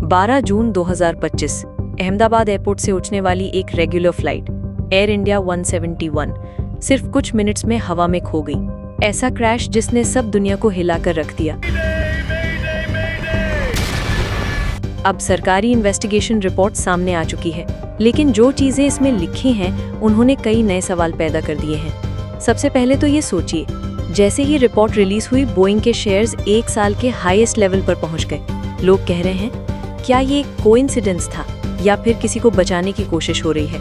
12 जून 2025 Ahmedabad airport से उठने वाली एक रेगुलर फ्लाइट एयर इंडिया 171 सिर्फ कुछ मिनट्स में हवा में खो गई। ऐसा क्रैश जिसने सब दुनिया को हिलाकर रख दिया। अब सरकारी इन्वेस्टिगेशन रिपोर्ट सामने आ चुकी है, लेकिन जो चीजें इसमें लिखी हैं उन्होंने कई नए सवाल पैदा कर दिए हैं। सबसे पहले तो ये सोचिए, जैसे ही रिपोर्ट रिलीज हुई बोइंग के शेयर्स एक साल के हाईएस्ट लेवल पर पहुंच गए। लोग कह रहे हैं क्या ये कोइंसिडेंस था या फिर किसी को बचाने की कोशिश हो रही है।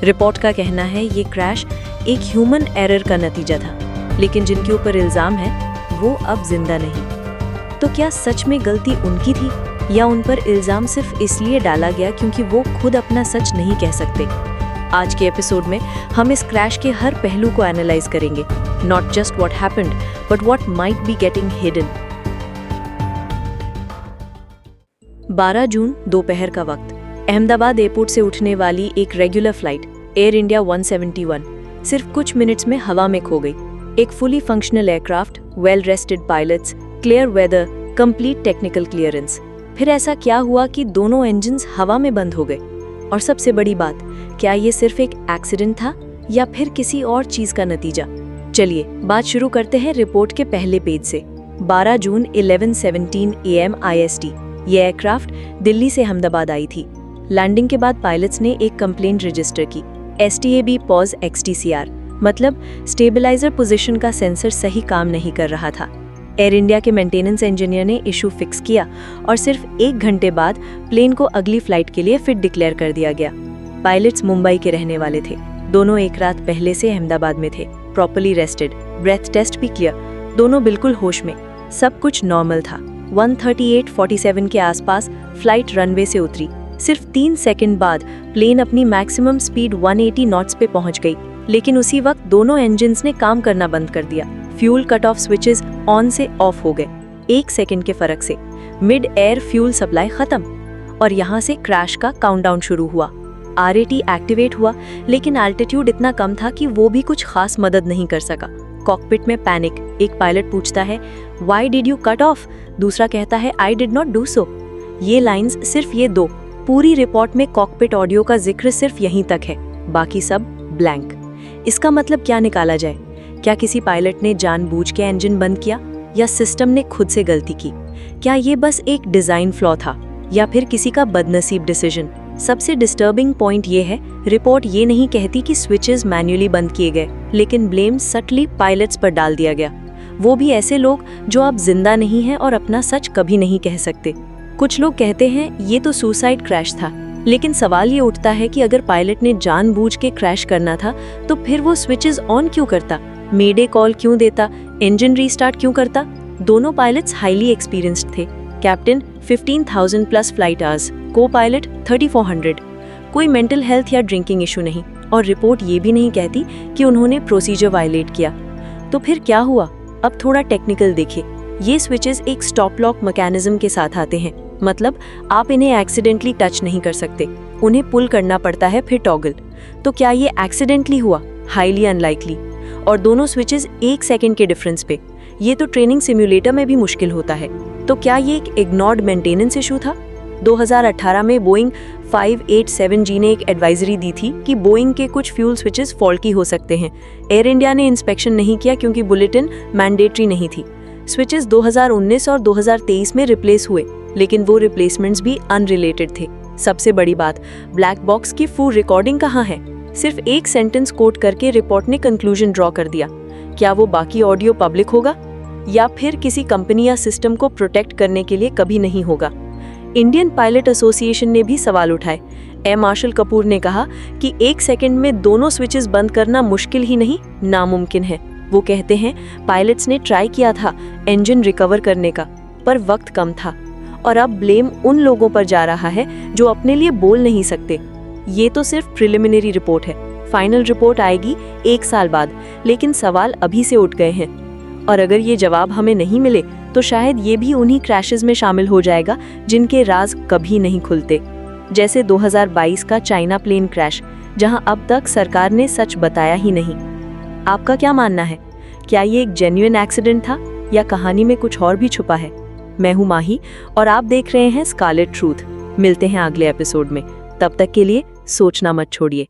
रिपोर्ट का कहना है ये क्रैश एक ह्यूमन एरर का नतीजा था, लेकिन जिनके ऊपर इल्जाम है वो अब जिंदा नहीं। तो क्या सच में गलती उनकी थी या उन पर इल्जाम सिर्फ इसलिए डाला गया क्योंकि वो खुद अपना सच नहीं कह सकते? आज के एपिसोड में हम इस क्रैश के हर पहलू को एनालाइज करेंगे, not just what happened but what might be getting hidden. 12 जून दोपहर का वक्त अहमदाबाद एयरपोर्ट से उठने वाली एक रेगुलर फ्लाइट एयर इंडिया 171 सिर्फ कुछ मिनट्स में हवा में खो गई। एक fully functional aircraft, well rested pilots, clear weather, complete technical clearance. फिर ऐसा क्या हुआ कि दोनों इंजन्स हवा में बंद हो गए? और सबसे बड़ी बात, क्या ये सिर्फ एक एक्सीडेंट था या फिर किसी और चीज का नतीजा? चलिए बात शुरू करते हैं रिपोर्ट के पहले पेज से। 12 जून 11:17 AM IST ये एयरक्राफ्ट दिल्ली से अहमदाबाद आई थी। लैंडिंग के बाद पायलट्स ने एक कंप्लेंट रजिस्टर की, STAB पॉज XTCR, मतलब स्टेबलाइजर पोजीशन का सेंसर सही काम नहीं कर रहा था। एयर इंडिया के मेंटेनेंस इंजीनियर ने इशू फिक्स किया और सिर्फ 1 घंटे बाद प्लेन को अगली फ्लाइट के लिए फिट डिक्लेयर कर दिया गया। पायलट्स मुंबई के रहने वाले थे। दोनों एक रात पहले से अहमदाबाद में थे, प्रॉपर्ली रेस्टेड, ब्रेथ टेस्ट भी क्लियर, दोनों बिल्कुल होश में, सब कुछ नॉर्मल था। 1:38:47 के आसपास फ्लाइट रनवे से उतरी। सिर्फ 3 सेकंड बाद प्लेन अपनी मैक्सिमम स्पीड 180 नॉट्स पे पहुंच गई, लेकिन उसी वक्त दोनों इंजन्स ने काम करना बंद कर दिया। Fuel cut off switches on से ऑफ हो गए। 1 सेकंड के फर्क से मिड एयर फ्यूल सप्लाई खत्म और यहाँ से क्रैश का काउंटडाउन शुरू हुआ। RAT एक्टिवेट हुआ, लेकिन एल्टीट्यूड इतना कम था कि वो भी कुछ खास मदद नहीं कर सका। कॉकपिट में पैनिक, एक पायलट पूछता है why did you cut off, दूसरा कहता है I did not do so. ये लाइंस, सिर्फ ये 2, पूरी रिपोर्ट में कॉकपिट ऑडियो का जिक्र सिर्फ यहीं तक है, बाकी सब ब्लैंक। इसका मतलब क्या निकाला जाए? क्या किसी पायलट ने जानबूझ के इंजन बंद किया या सिस्टम ने खुद से गलती की? क्या ये बस एक डिजाइन फ्लॉ था या फिर किसी का बदनसीब डिसीजन? सबसे डिस्टर्बिंग पॉइंट ये है, रिपोर्ट ये नहीं कहती कि स्विचेस मैन्युअली बंद किए गए, लेकिन ब्लेम सटली पायलट्स पर डाल दिया गया। वो भी ऐसे लोग जो अब जिंदा नहीं हैं और अपना सच कभी नहीं कह सकते। कुछ लोग कहते हैं ये तो सुसाइड क्रैश था, लेकिन सवाल ये उठता है कि अगर पायलट ने जानबूझ के क्रैश करना था तो फिर वो स्विचेस ऑन क्यों करता, मेडे कॉल क्यों देता, इंजन रीस्टार्ट क्यों करता? दोनों पायलट्स हाईली एक्सपीरियंस्ड थे। कैप्टन 15,000 प्लस फ्लाइट आवर्स, को पायलट 3400। कोई मेंटल हेल्थ या ड्रिंकिंग इशू नहीं, और रिपोर्ट ये भी नहीं कहती कि उन्होंने प्रोसीजर वायलेट किया। तो फिर क्या हुआ? अब थोड़ा टेक्निकल देखें। ये स्विचेस एक स्टॉप लॉक मैकेनिज्म के साथ आते हैं, मतलब आप इन्हें एक्सीडेंटली टच नहीं कर सकते, उन्हें पुल करना पड़ता है फिर टॉगल। तो क्या ये एक्सीडेंटली हुआ? Highly unlikely. और दोनों स्विचेस 1 सेकंड के डिफरेंस पे, ये तो ट्रेनिंग सिम्युलेटर में भी मुश्किल होता है। तो क्या ये एक इग्नोर्ड मेंटेनेंस इशू था? 2018 में बोइंग 587G ने एक एडवाइजरी दी थी कि बोइंग के कुछ फ्यूल स्विचेस फॉल्टी हो सकते हैं। एयर इंडिया ने इंस्पेक्शन नहीं किया क्योंकि बुलेटिन मैंडेटरी नहीं थी। स्विचेस 2019 और 2023 में रिप्लेस हुए, लेकिन वो रिप्लेसमेंट्स भी अनरिलेटेड थे। सबसे बड़ी बात, ब्लैक बॉक्स की फुल रिकॉर्डिंग कहाँ है? सिर्फ एक सेंटेंस कोट करके रिपोर्ट ने कंक्लूजन ड्रॉ कर दिया। क्या वो बाकी ऑडियो पब्लिक होगा या फिर किसी कंपनी या सिस्टम को प्रोटेक्ट करने के लिए कभी नहीं होगा? इंडियन पायलट एसोसिएशन ने भी सवाल उठाए। एयर मार्शल कपूर ने कहा कि 1 सेकंड में दोनों स्विचेस बंद करना मुश्किल ही नहीं, नामुमकिन है। वो कहते हैं पायलट्स ने ट्राई किया था इंजन रिकवर करने का, पर वक्त कम था। और अब ब्लेम उन लोगों पर जा रहा है जो अपने लिए बोल नहीं सकते। ये तो सिर्फ प्रिलिमिनरी रिपोर्ट है, फाइनल रिपोर्ट आएगी 1 साल बाद, लेकिन सवाल अभी से उठ गए हैं। और अगर ये जवाब हमें नहीं मिले तो शायद ये भी उन्हीं क्रैशेस में शामिल हो जाएगा जिनके राज कभी नहीं खुलते, जैसे 2022 का चाइना प्लेन क्रैश, जहां अब तक सरकार ने सच बताया ही नहीं। आपका क्या मानना है? क्या ये एक जेन्युइन एक्सीडेंट था या कहानी में कुछ और भी छुपा है? मैं हूं माही और आप देख रहे हैं स्कारलेट ट्रूथ। मिलते हैं अगले एपिसोड में। तब तक के लिए सोचना मत छोड़िए।